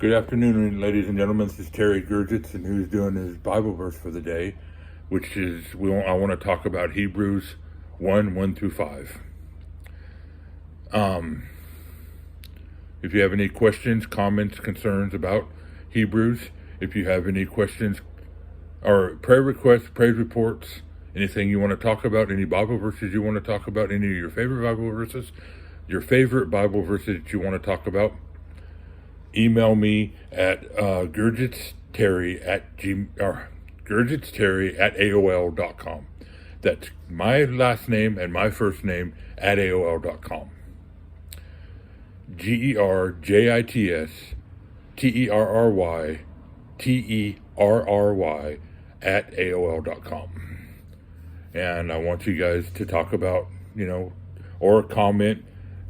Good afternoon, ladies and gentlemen. This is Terry Gurgitz, and who's doing his Bible verse for the day, which is I want to talk about Hebrews 1:1-5. If you have any questions, comments, concerns about Hebrews, if you have any questions or prayer requests, praise reports, anything you want to talk about, any Bible verses you want to talk about, any of your favorite Bible verses that you want to talk about, email me at gurgitsterry@AOL.com. That's my last name and my first name at AOL.com. GERGITSTERRYTERRY at AOL.com. And I want you guys to talk about, or comment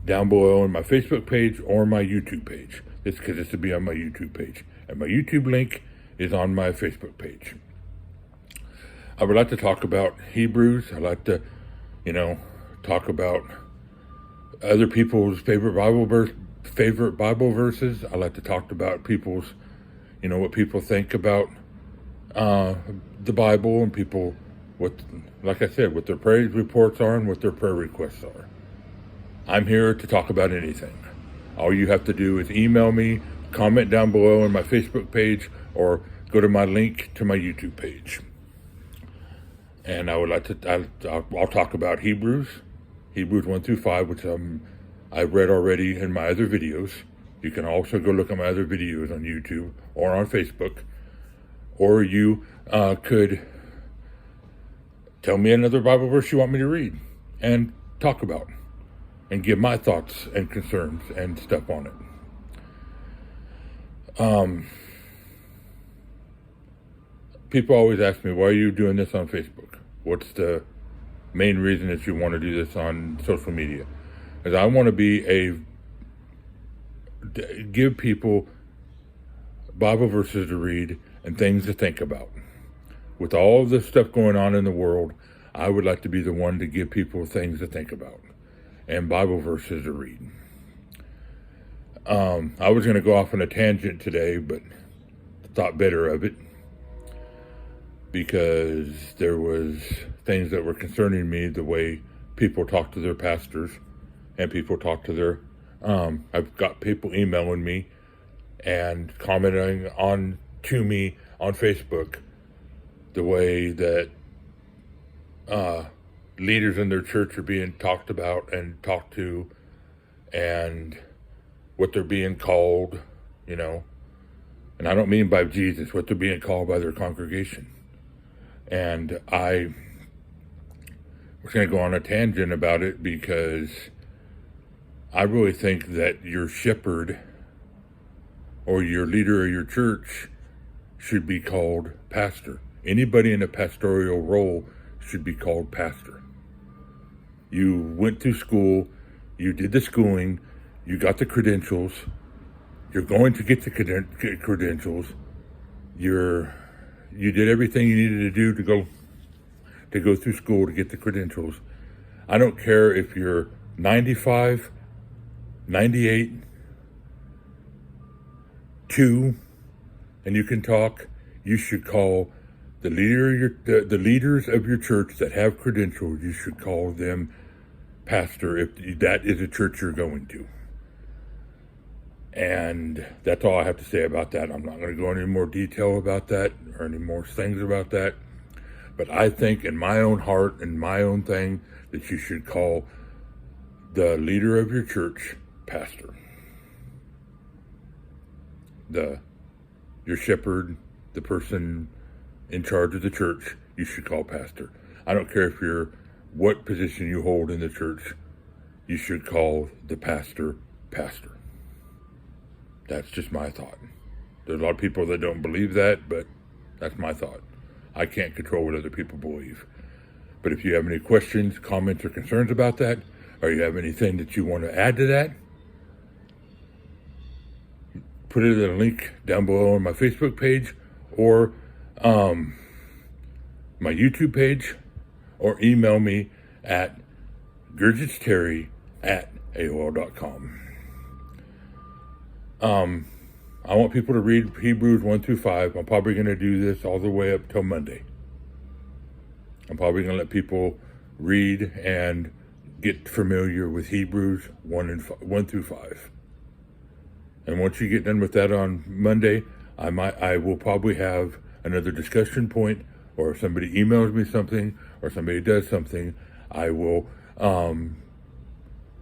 down below on my Facebook page or my YouTube page. It's because this will be on my YouTube page. And my YouTube link is on my Facebook page. I would like to talk about Hebrews. I like to, talk about other people's favorite Bible verses. I like to talk about people's, what people think about the Bible, and people, like I said, what their praise reports are and what their prayer requests are. I'm here to talk about anything. All you have to do is email me, comment down below on my Facebook page, or go to my link to my YouTube page. And I would like to, I'll talk about Hebrews 1-5, which I've read already in my other videos. You can also go look at my other videos on YouTube or on Facebook. Or you could tell me another Bible verse you want me to read and talk about, and give my thoughts and concerns and stuff on it. People always ask me, why are you doing this on Facebook? What's the main reason that you want to do this on social media? Because I want to give people Bible verses to read and things to think about. With all of this stuff going on in the world, I would like to be the one to give people things to think about and Bible verses to read. I was going to go off on a tangent today, but thought better of it, because there was things that were concerning me, the way people talk to their pastors and people talk to their, I've got people emailing me and commenting to me on Facebook the way that leaders in their church are being talked about and talked to, and what they're being called, and I don't mean by Jesus, what they're being called by their congregation. And I was going to go on a tangent about it, because I really think that your shepherd or your leader of your church should be called pastor. Anybody in a pastoral role should be called pastor. You went through school, you did the schooling, you got the credentials, you're going to get the credentials, you did everything you needed to do to go through school to get the credentials. I don't care if you're 95, 98, 2, and you can talk. You should call the leaders of your church that have credentials, you should call them pastor if that is a church you're going to. And that's all I have to say about that. I'm not going to go into any more detail about that or any more things about that. But I think in my own heart and my own thing that you should call the leader of your church pastor. Your shepherd, the person in charge of the church, you should call pastor. I don't care what position you hold in the church, you should call the pastor. That's just my thought. There's a lot of people that don't believe that, but that's my thought. I can't control what other people believe. But if you have any questions, comments, or concerns about that, or you have anything that you want to add to that, put it in a link down below on my Facebook page, or my YouTube page, or email me at gurgitsterry@aol.com. I want people to read Hebrews 1 through 5. I'm probably going to do this all the way up till Monday. I'm probably going to let people read and get familiar with Hebrews 1 through 5. And once you get done with that on Monday, I will probably have another discussion point, or if somebody emails me something or somebody does something, I will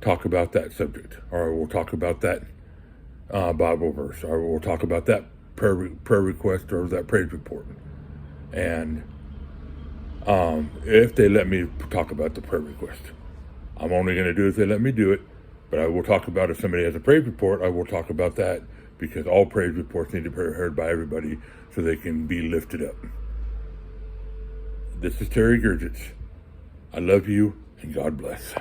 talk about that subject, or I will talk about that Bible verse, or we'll talk about that prayer request or that praise report. And if they let me talk about the prayer request, I'm only going to do it if they let me do it. But I will talk about, if somebody has a praise report, I will talk about that, because all praise reports need to be heard by everybody so they can be lifted up. This is Terry Gurgitz. I love you, and God bless.